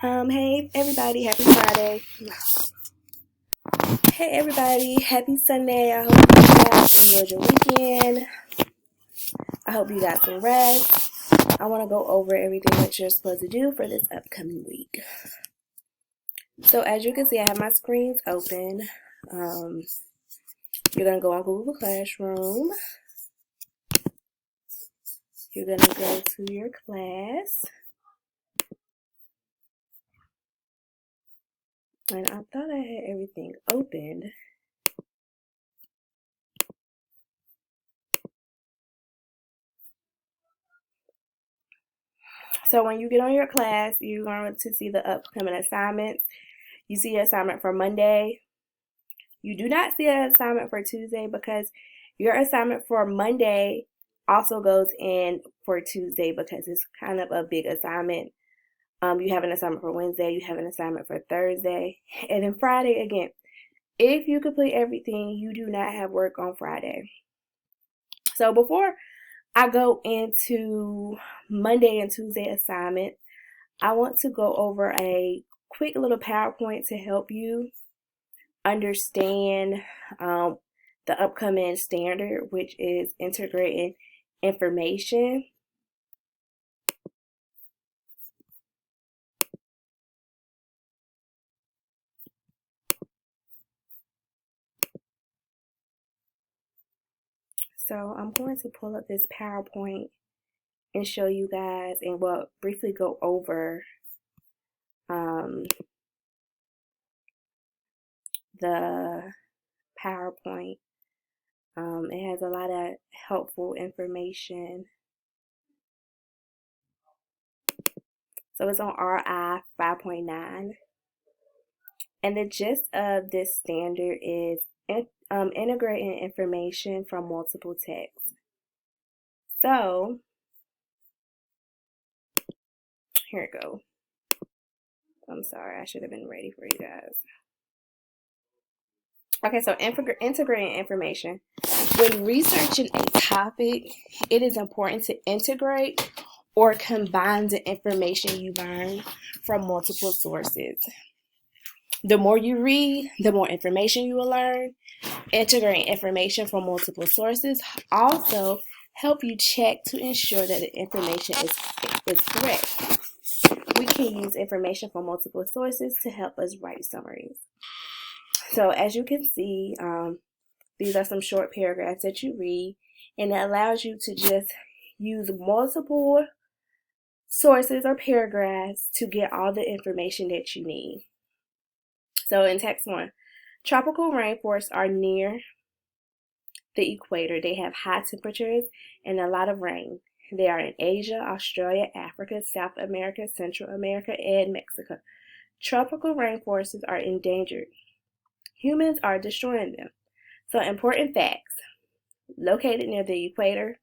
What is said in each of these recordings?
Hey everybody, happy Friday. Hey everybody, happy Sunday. I hope you guys enjoyed your weekend. I hope you got some rest. I want to go over everything that you're supposed to do for this upcoming week. So as you can see, I have my screens open. You're going to go on Google Classroom. You're going to go to your class. And I thought I had everything opened. So when you get on your class, you're going to see the upcoming assignments. You see your assignment for Monday. You do not see an assignment for Tuesday because your assignment for Monday also goes in for Tuesday because it's kind of a big assignment. You have an assignment for Wednesday, you have an assignment for Thursday, and then Friday again. If you complete everything, you do not have work on Friday. So before I go into Monday and Tuesday assignment, I want to go over a quick little PowerPoint to help you understand the upcoming standard, which is integrating information. So I'm going to pull up this PowerPoint and show you guys and briefly go over the PowerPoint. It has a lot of helpful information. So it's on RI 5.9. And the gist of this standard is integrating information from multiple texts. So here it goes. I'm sorry, I should have been ready for you guys. Okay, so integrating information. When researching a topic, it is important to integrate or combine the information you learn from multiple sources. The more you read, the more information you will learn. Integrating information from multiple sources also help you check to ensure that the information is correct. We can use information from multiple sources to help us write summaries. So as you can see, these are some short paragraphs that you read, and it allows you to just use multiple sources or paragraphs to get all the information that you need. So in text 1, tropical rainforests are near the equator. They have high temperatures and a lot of rain. They are in Asia, Australia, Africa, South America, Central America, and Mexico. Tropical rainforests are endangered. Humans are destroying them. So important facts. Located near the equator,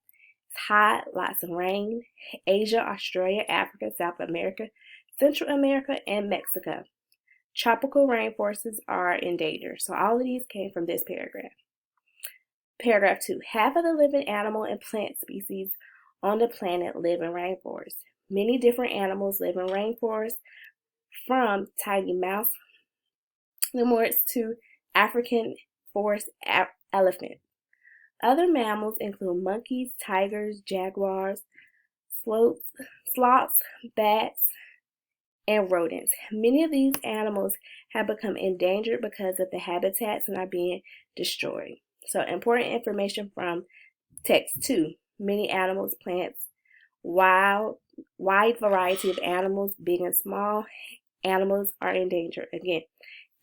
it's hot, lots of rain. Asia, Australia, Africa, South America, Central America, and Mexico. Tropical rainforests are in danger. So all of these came from this paragraph. Paragraph 2. Half of the living animal and plant species on the planet live in rainforests. Many different animals live in rainforests, from tiny mouse lemurs to African forest elephants. Other mammals include monkeys, tigers, jaguars, sloths, bats, and rodents. Many of these animals have become endangered because of the habitats and are being destroyed. So important information from text 2. Many animals, plants, wide variety of animals, big and small. Animals are endangered. Again,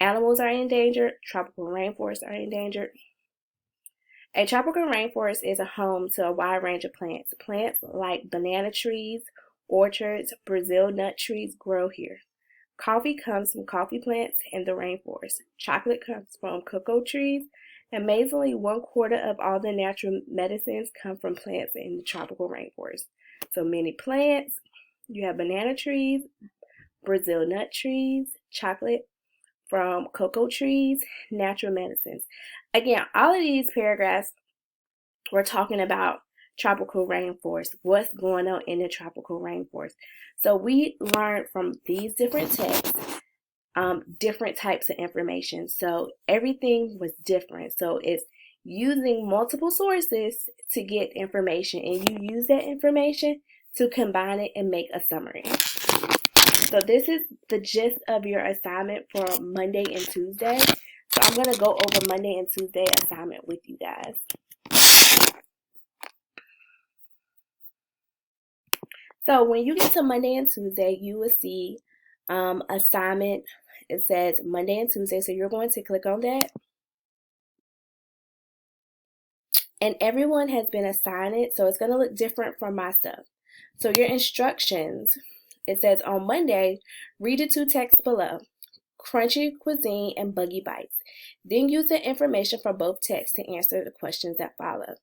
animals are endangered. Tropical rainforests are endangered. A tropical rainforest is a home to a wide range of plants. Plants like banana trees, orchards, Brazil nut trees grow here. Coffee comes from coffee plants in the rainforest. Chocolate comes from cocoa trees. Amazingly, 1/4 of all the natural medicines come from plants in the tropical rainforest. So many plants. You have banana trees, Brazil nut trees, chocolate from cocoa trees, natural medicines. Again, all of these paragraphs we're talking about tropical rainforest, what's going on in the tropical rainforest. So we learned from these different texts different types of information. So everything was different. So it's using multiple sources to get information, and you use that information to combine it and make a summary. So this is the gist of your assignment for Monday and Tuesday. So I'm going to go over Monday and Tuesday assignment with you guys. So when you get to Monday and Tuesday, you will see assignment. It says Monday and Tuesday. So you're going to click on that. And everyone has been assigned it. So it's going to look different from my stuff. So your instructions, it says on Monday, read the 2 texts below, Crunchy Cuisine and Buggy Bites. Then use the information from both texts to answer the questions that follow.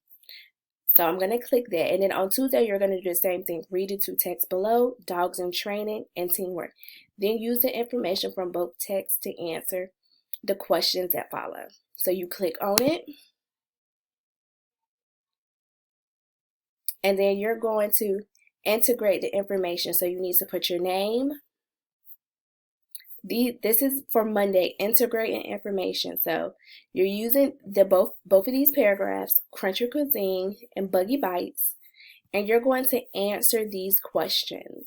So I'm going to click that. And then on Tuesday, you're going to do the same thing. Read the 2 texts below, Dogs in Training and Teamwork. Then use the information from both texts to answer the questions that follow. So you click on it. And then you're going to integrate the information. So you need to put your name. This is for Monday, integrating information. So you're using both of these paragraphs, Crunchy Cuisine and Buggy Bites, and you're going to answer these questions.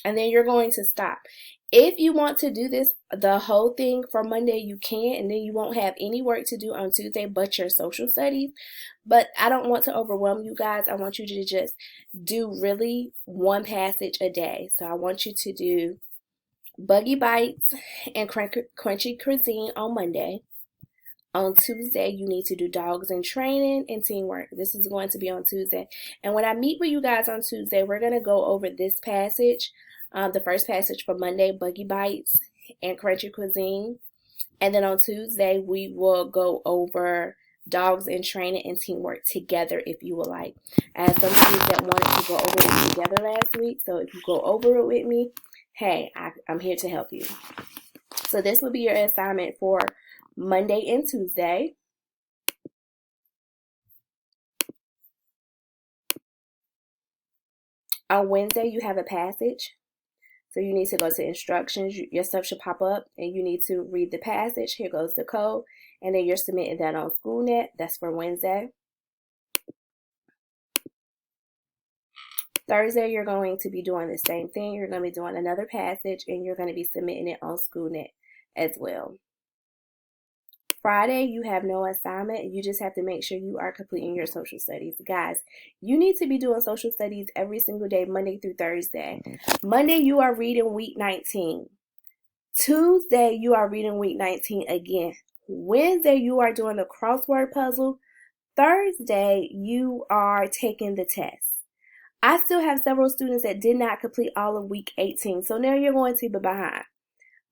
And then you're going to stop. If you want to do this, the whole thing for Monday, you can, and then you won't have any work to do on Tuesday but your social studies. But I don't want to overwhelm you guys. I want you to just do really 1 passage a day. So I want you to do Buggy Bites and Crunchy Cuisine on Monday. On Tuesday, you need to do Dogs in Training and Teamwork. This is going to be on Tuesday. And when I meet with you guys on Tuesday, we're going to go over this passage. The first passage for Monday, Buggy Bites and Crunchy Cuisine. And then on Tuesday, we will go over Dogs in Training and Teamwork together if you would like. I had some students that wanted to go over it together last week. So if you go over it with me, hey, I'm here to help you. So this will be your assignment for Monday and Tuesday. On Wednesday, you have a passage. So you need to go to instructions. Your stuff should pop up and you need to read the passage. Here goes the code. And then you're submitting that on SchoolNet. That's for Wednesday. Thursday, you're going to be doing the same thing. You're going to be doing another passage and you're going to be submitting it on SchoolNet as well. Friday, you have no assignment. You just have to make sure you are completing your social studies. Guys, you need to be doing social studies every single day, Monday through Thursday. Monday, you are reading week 19. Tuesday, you are reading week 19 again. Wednesday, you are doing the crossword puzzle. Thursday, you are taking the test. I still have several students that did not complete all of week 18. So now you're going to be behind.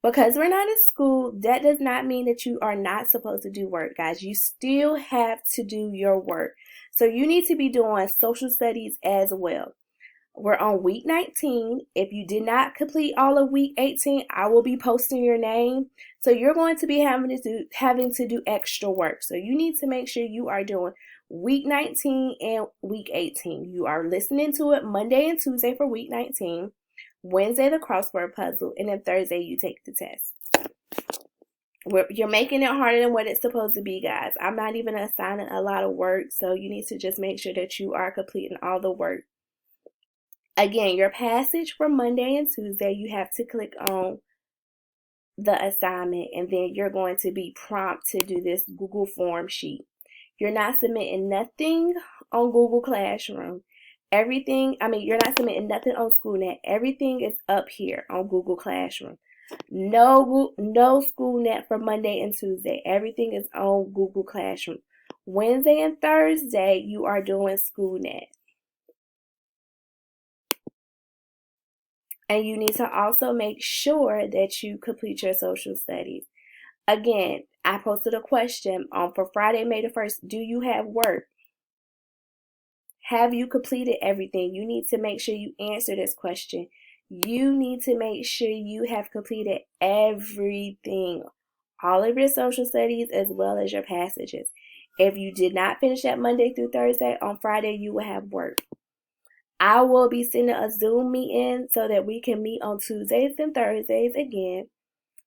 Because we're not in school, that does not mean that you are not supposed to do work, guys. You still have to do your work. So you need to be doing social studies as well. We're on week 19. If you did not complete all of week 18, I will be posting your name. So you're going to be having to do extra work. So you need to make sure you are doing week 19 and week 18. You are listening to it Monday and Tuesday for week 19. Wednesday, the crossword puzzle, and then Thursday, you take the test. You're making it harder than what it's supposed to be, guys. I'm not even assigning a lot of work, so you need to just make sure that you are completing all the work. Again, your passage for Monday and Tuesday, you have to click on the assignment, and then you're going to be prompted to do this Google form sheet. You're not submitting nothing on Google Classroom. You're not submitting nothing on SchoolNet. Everything is up here on Google Classroom. No SchoolNet for Monday and Tuesday. Everything is on Google Classroom. Wednesday and Thursday, you are doing SchoolNet. And you need to also make sure that you complete your social studies. Again, I posted a question for Friday, May the 1st. Do you have work? Have you completed everything? You need to make sure you answer this question. You need to make sure you have completed everything, all of your social studies as well as your passages. If you did not finish that Monday through Thursday, on Friday you will have work. I will be sending a Zoom meeting so that we can meet on Tuesdays and Thursdays again.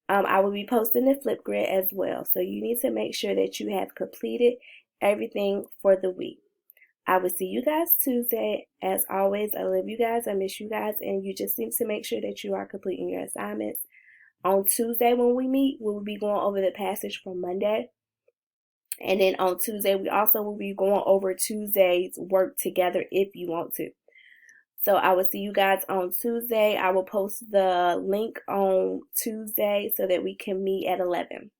I will be posting the Flipgrid as well. So you need to make sure that you have completed everything for the week. I will see you guys Tuesday. As always, I love you guys. I miss you guys. And you just need to make sure that you are completing your assignments. On Tuesday when we meet, we will be going over the passage from Monday. And then on Tuesday, we also will be going over Tuesday's work together if you want to. So I will see you guys on Tuesday. I will post the link on Tuesday so that we can meet at 11.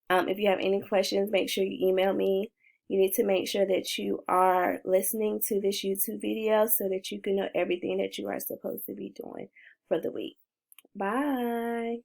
If you have any questions, make sure you email me. You need to make sure that you are listening to this YouTube video so that you can know everything that you are supposed to be doing for the week. Bye.